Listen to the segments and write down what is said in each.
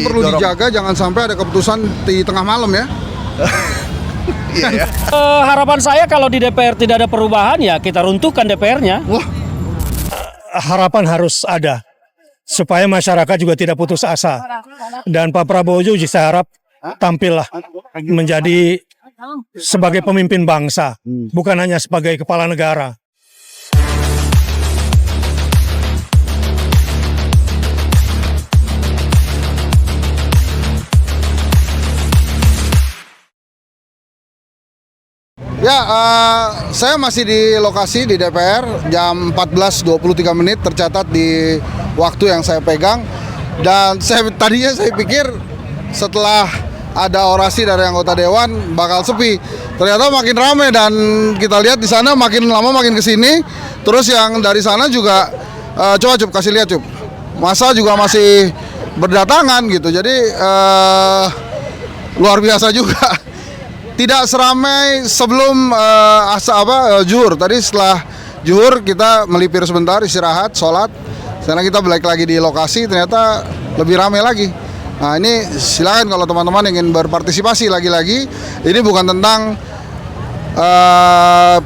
Perlu dijaga jangan sampai ada keputusan di tengah malam ya. Iya. Harapan saya kalau di DPR tidak ada perubahan ya kita runtuhkan DPR-nya. Wah, Harapan harus ada supaya masyarakat juga tidak putus asa. Dan Pak Prabowo juga saya harap tampillah menjadi sebagai pemimpin bangsa, bukan hanya sebagai kepala negara. ya saya masih di lokasi di DPR jam 14.23 menit tercatat di waktu yang saya pegang. Dan tadinya saya pikir setelah ada orasi dari anggota dewan bakal sepi. Ternyata makin ramai dan kita lihat di sana makin lama makin kesini. Terus yang dari sana juga coba kasih lihat masa juga masih berdatangan gitu. Jadi luar biasa juga. Tidak seramai sebelum zuhur. Tadi setelah zuhur kita melipir sebentar, istirahat, sholat. Sekarang kita balik lagi di lokasi, ternyata lebih ramai lagi. Nah ini silakan kalau teman-teman ingin berpartisipasi lagi-lagi. Ini bukan tentang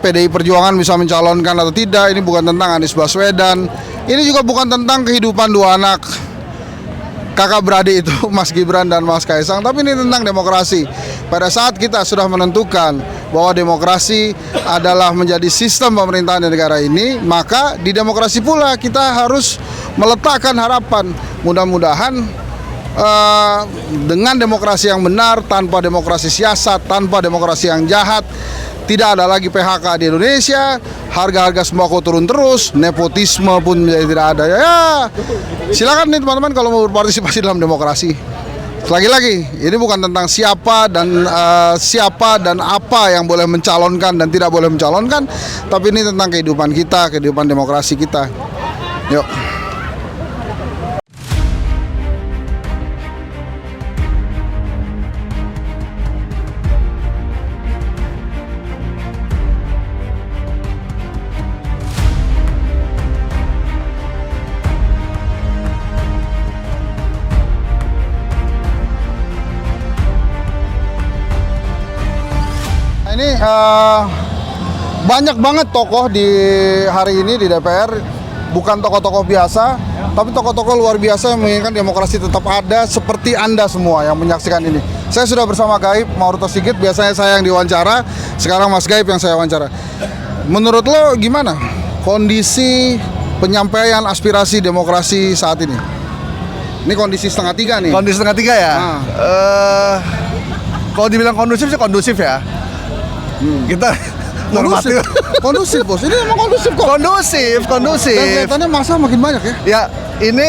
PDI Perjuangan bisa mencalonkan atau tidak. Ini bukan tentang Anies Baswedan. Ini juga bukan tentang kehidupan dua anak kakak beradik itu, Mas Gibran dan Mas Kaisang. Tapi ini tentang demokrasi. Pada saat kita sudah menentukan bahwa demokrasi adalah menjadi sistem pemerintahan di negara ini, maka di demokrasi pula kita harus meletakkan harapan. Mudah-mudahan dengan demokrasi yang benar, tanpa demokrasi siasat, tanpa demokrasi yang jahat, tidak ada lagi PHK di Indonesia, harga-harga sembako turun terus, nepotisme pun menjadi tidak ada. Ya, silakan nih teman-teman kalau mau berpartisipasi dalam demokrasi. Lagi-lagi, ini bukan tentang siapa dan apa yang boleh mencalonkan dan tidak boleh mencalonkan, tapi ini tentang kehidupan kita, kehidupan demokrasi kita. Yuk. Ini banyak banget tokoh di hari ini di DPR, bukan tokoh-tokoh biasa, tapi tokoh-tokoh luar biasa yang menginginkan demokrasi tetap ada seperti Anda semua yang menyaksikan ini. Saya sudah bersama Gaib Maruto Sigit, biasanya saya yang diwawancara, sekarang Mas Gaib yang saya wawancara. Menurut lo gimana kondisi penyampaian aspirasi demokrasi saat ini? Ini kondisi setengah tiga nih. Kondisi setengah tiga ya. Kalau dibilang kondusif sih kondusif ya. Kita normatif. Kondusif bos, ini emang kondusif kok. Kondusif. Dan kelihatannya masa makin banyak ya. Ya, ini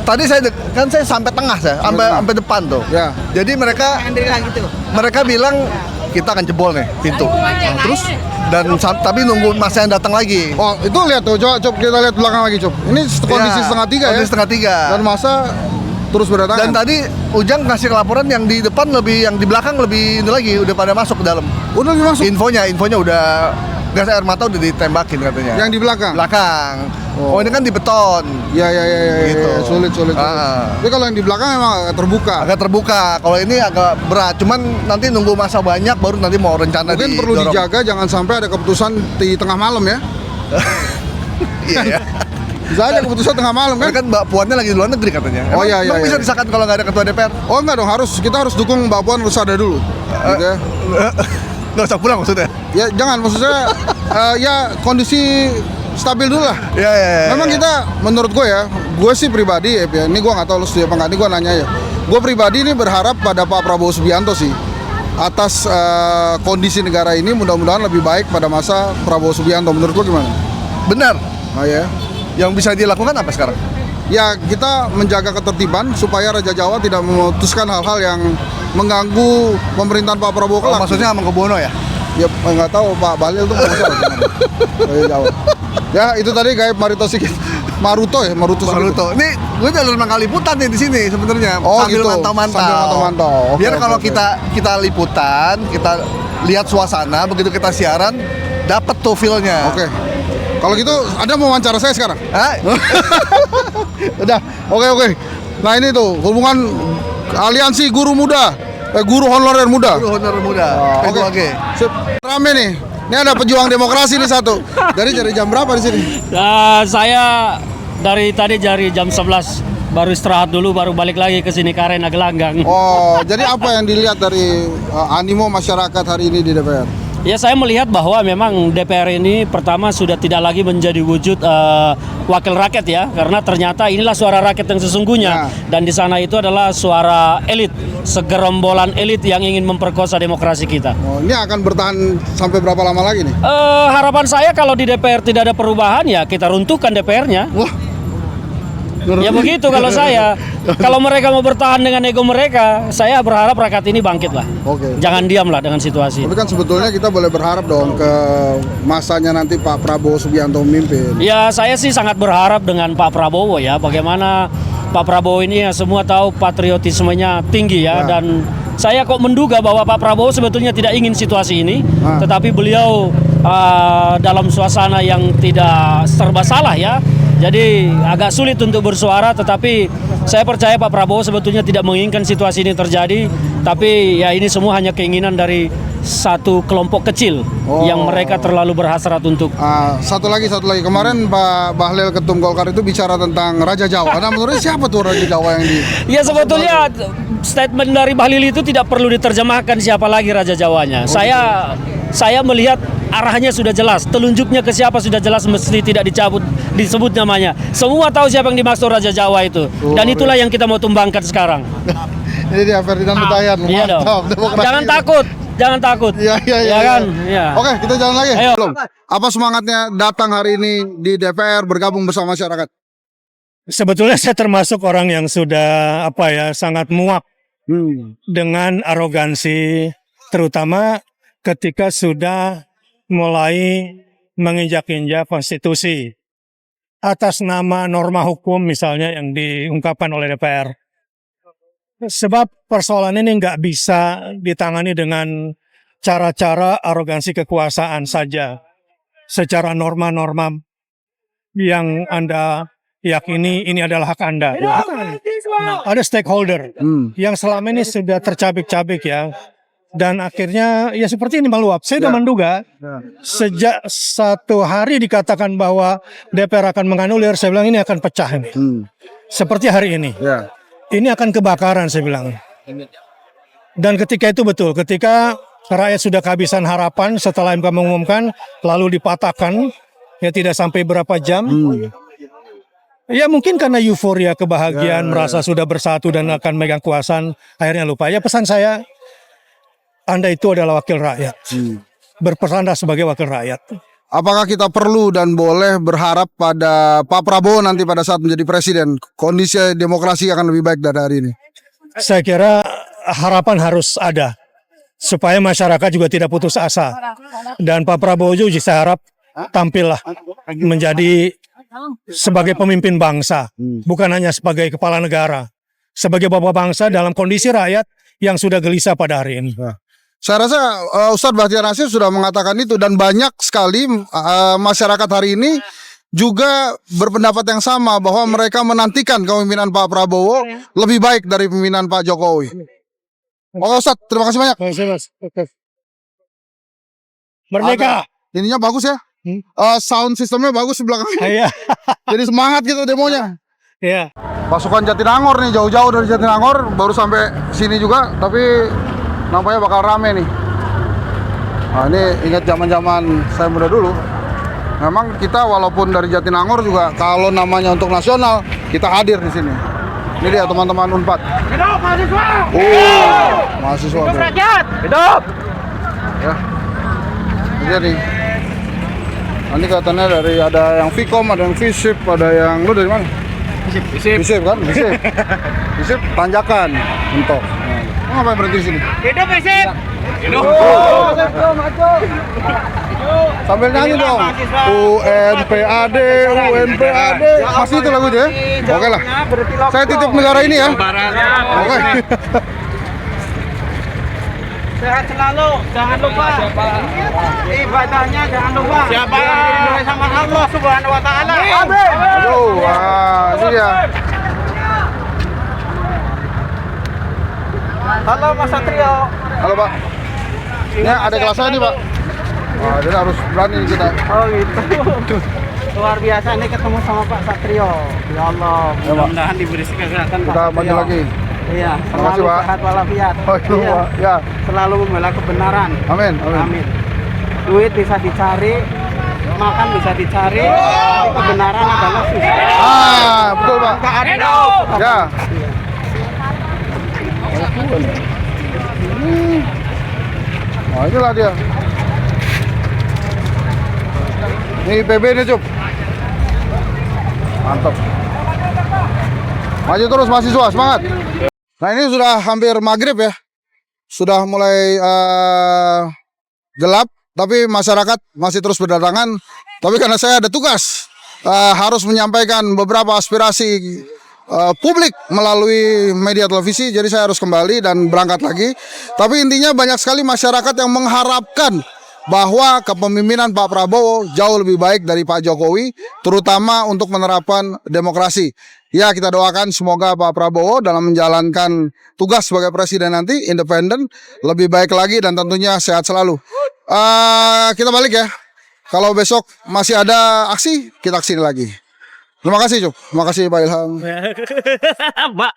tadi saya sampai tengah sampai depan tuh. Ya. Jadi mereka bilang kita akan jebol nih pintu. Terus tapi nunggu masa yang datang lagi. Oh, itu lihat tuh, coba kita lihat belakang lagi, Ini kondisi setengah tiga ya. Kondisi setengah tiga. Dan masa terus berdatangan. Dan tadi Ujang kasih laporan yang di depan yang di belakang lebih ini lagi, udah pada masuk ke dalam. Udah lagi masuk. Infonya udah gas air mata udah ditembakin katanya. Yang di belakang. Oh, ini kan di beton. Ya. Gitu. Sulit. Tapi kalau yang di belakang emang agak terbuka. Agak terbuka. Kalau ini agak berat. Cuman nanti nunggu masa banyak baru nanti mau rencana. Mungkin perlu dijaga jangan sampai ada keputusan di tengah malam ya. Iya. Bisa aja keputusan tengah malam kan? Kan Mbak Puannya lagi di luar negeri katanya. Oh iya. Bisa disahkan kalau nggak ada ketua DPR? Oh enggak dong, kita harus dukung Mbak Puan harus ada dulu. Gitu ya. Nggak usah pulang maksudnya? Ya jangan, maksudnya ya kondisi stabil dulu lah. Ya. Memang kita, menurut gue sih pribadi ya, ini gue nggak tahu lu setuju apa nggak, ini gue nanya ya. Gue pribadi ini berharap pada Pak Prabowo Subianto sih atas kondisi negara ini mudah-mudahan lebih baik pada masa Prabowo Subianto. Menurut lo gimana? Benar. Oh ya. Yang bisa dilakukan apa sekarang? Ya kita menjaga ketertiban supaya Raja Jawa tidak memutuskan hal-hal yang mengganggu pemerintahan Pak Prabowo kelak. Maksudnya Mangkubuwono ya? Ya nggak tahu Pak Bahlil tuh nggak salah Raja Jawa. Ya itu tadi Gaib Maruto Sigit. Maruto. Ini gue udah lima kali liputan nih di sini sebenarnya. Oh, sambil gitu. mantau-mantau. Sambil mantau-mantau. Biar kalau Oke. kita liputan, kita lihat suasana, begitu kita siaran, dapat tuh feel-nya. Oke. Kalau gitu, Anda mau wawancara saya sekarang? Hah? Udah, oke. Nah ini tuh hubungan aliansi guru muda, guru honorer muda. Guru honor muda. Oke. Oke. Sip. Rame nih. Ini ada pejuang demokrasi nih satu. Dari jam berapa di sini? Saya dari tadi jam 11 baru istirahat dulu, baru balik lagi ke sini ke Arena Gelanggang. Oh, jadi apa yang dilihat dari animo masyarakat hari ini di DPR? Ya, saya melihat bahwa memang DPR ini pertama sudah tidak lagi menjadi wujud wakil rakyat ya, karena ternyata inilah suara rakyat yang sesungguhnya. Ya. Dan di sana itu adalah suara elit, segerombolan elit yang ingin memperkosa demokrasi kita. Oh, ini akan bertahan sampai berapa lama lagi nih? Harapan saya kalau di DPR tidak ada perubahan ya kita runtuhkan DPR-nya. Wah. Ya begitu kalau saya. Kalau mereka mau bertahan dengan ego mereka, saya berharap rakyat ini bangkit lah. Oke. Jangan diam lah dengan situasi. Tapi kan sebetulnya kita boleh berharap dong ke masanya nanti Pak Prabowo Subianto memimpin. Ya saya sih sangat berharap dengan Pak Prabowo ya. Bagaimana Pak Prabowo ini ya semua tahu patriotismenya tinggi ya. Dan saya kok menduga bahwa Pak Prabowo sebetulnya tidak ingin situasi ini. Tetapi beliau dalam suasana yang tidak serba salah ya. Jadi agak sulit untuk bersuara, tetapi saya percaya Pak Prabowo sebetulnya tidak menginginkan situasi ini terjadi, tapi ya ini semua hanya keinginan dari satu kelompok kecil yang mereka terlalu berhasrat untuk. Satu lagi kemarin Pak Bahlil Ketum Golkar itu bicara tentang Raja Jawa. Nah menurut siapa tuh Raja Jawa yang di? Ya sebetulnya statement dari Bahlil itu tidak perlu diterjemahkan siapa lagi Raja Jawanya. Saya melihat arahnya sudah jelas, telunjuknya ke siapa sudah jelas, mesti tidak disebut namanya. Semua tahu siapa yang dimaksud Raja Jawa itu. Dan itulah yang kita mau tumbangkan sekarang. Ini dia Ferdinand Hutahian. Iya dong. Demokrasi. Jangan takut. Iya. Ya kan? Ya. Oke, kita jalan lagi. Ayo. Belum. Apa semangatnya datang hari ini di DPR bergabung bersama masyarakat? Sebetulnya saya termasuk orang yang sudah sangat muak dengan arogansi, terutama ketika sudah mulai menginjak-injak konstitusi atas nama norma hukum misalnya yang diungkapkan oleh DPR. Sebab persoalan ini nggak bisa ditangani dengan cara-cara arogansi kekuasaan saja. Secara norma-norma yang Anda yakini ini adalah hak Anda. Ada stakeholder yang selama ini sudah tercabik-cabik ya. Dan akhirnya ya seperti ini meluap. Saya sudah menduga sejak satu hari dikatakan bahwa DPR akan menganulir, saya bilang ini akan pecah ini. Seperti hari ini. Ini akan kebakaran saya bilang. Dan ketika itu betul, ketika rakyat sudah kehabisan harapan setelah MK mengumumkan, lalu dipatahkan, ya tidak sampai berapa jam. Ya mungkin karena euforia, kebahagiaan, merasa sudah bersatu dan akan megang kekuasaan, akhirnya lupa. Ya pesan saya, Anda itu adalah wakil rakyat. Berpersandar sebagai wakil rakyat. Apakah kita perlu dan boleh berharap pada Pak Prabowo nanti pada saat menjadi presiden, kondisi demokrasi akan lebih baik dari hari ini? Saya kira harapan harus ada, supaya masyarakat juga tidak putus asa. Dan Pak Prabowo juga saya harap tampillah menjadi sebagai pemimpin bangsa, bukan hanya sebagai kepala negara, sebagai bapak bangsa dalam kondisi rakyat yang sudah gelisah pada hari ini. Saya rasa Ustadz Bahtiar Nasir sudah mengatakan itu dan banyak sekali masyarakat hari ini juga berpendapat yang sama bahwa mereka menantikan kepemimpinan Pak Prabowo lebih baik dari pemimpinan Pak Jokowi. Oke Ustadz, terima kasih banyak. Merdeka. Ininya bagus ya. Sound sistemnya bagus di belakang. Iya. Jadi semangat gitu demonya. Iya. Pasukan Jatinangor nih, jauh-jauh dari Jatinangor baru sampai sini juga, tapi nampaknya bakal rame nih. Nah, ini ingat zaman-zaman saya muda dulu. Memang kita walaupun dari Jatinangor juga kalau namanya untuk nasional kita hadir di sini. Ini dia teman-teman Unpad. Hidup mahasiswa! Mahasiswa. Hidup rakyat! Hidup! Ya. Ini dia nih. Nanti katanya dari ada yang Vkom, ada yang Visip, ada yang lu dari mana? Visip kan? Visip tanjakan mentok. Nah, ngapain berhenti di sini? Hidup Visip! Hidup! Sambil nyanyi dong. UNPAD, UNPAD. Masih itu lagunya? Oke lah. Saya titip negara ini ya. Oke. Sehat selalu, jangan lupa ibadahnya, jangan lupa. Siapa sama Allah Subhanahu wa taala. Amin. Aduh, wah, ini dia. Halo Mas Satrio. Halo Pak. Ini ada kelasnya nih Pak. Wah, jadi harus berani kita. Oh gitu. Luar biasa nih ketemu sama Pak Satrio. Ya Allah, mudah-mudahan diberi kesehatan Pak Kita maju Satrio. lagi. Iya, Terima kasih, selalu Pak. sehat walafiat. Oh, itu Iya, Pak. Ya. selalu membela kebenaran. Amin. Amin. Amin. Duit bisa dicari, makan bisa dicari, tapi kebenaran adalah susah. Ah, betul Pak. Nggak ada. Ya. Oh, inilah dia. Ini PB nih, Cup. Mantap. Maju terus mahasiswa, semangat. Nah, ini sudah hampir maghrib ya. Sudah mulai gelap, tapi masyarakat masih terus berdatangan. Tapi karena saya ada tugas, harus menyampaikan beberapa aspirasi publik melalui media televisi, jadi saya harus kembali dan berangkat lagi. Tapi intinya banyak sekali masyarakat yang mengharapkan bahwa kepemimpinan Pak Prabowo jauh lebih baik dari Pak Jokowi, terutama untuk menerapkan demokrasi. Ya, kita doakan semoga Pak Prabowo dalam menjalankan tugas sebagai presiden nanti independen, lebih baik lagi dan tentunya sehat selalu. Kita balik ya. Kalau besok masih ada aksi, kita kesini lagi. Terima kasih, Cuk. Terima kasih Pak Ilham. Mbak.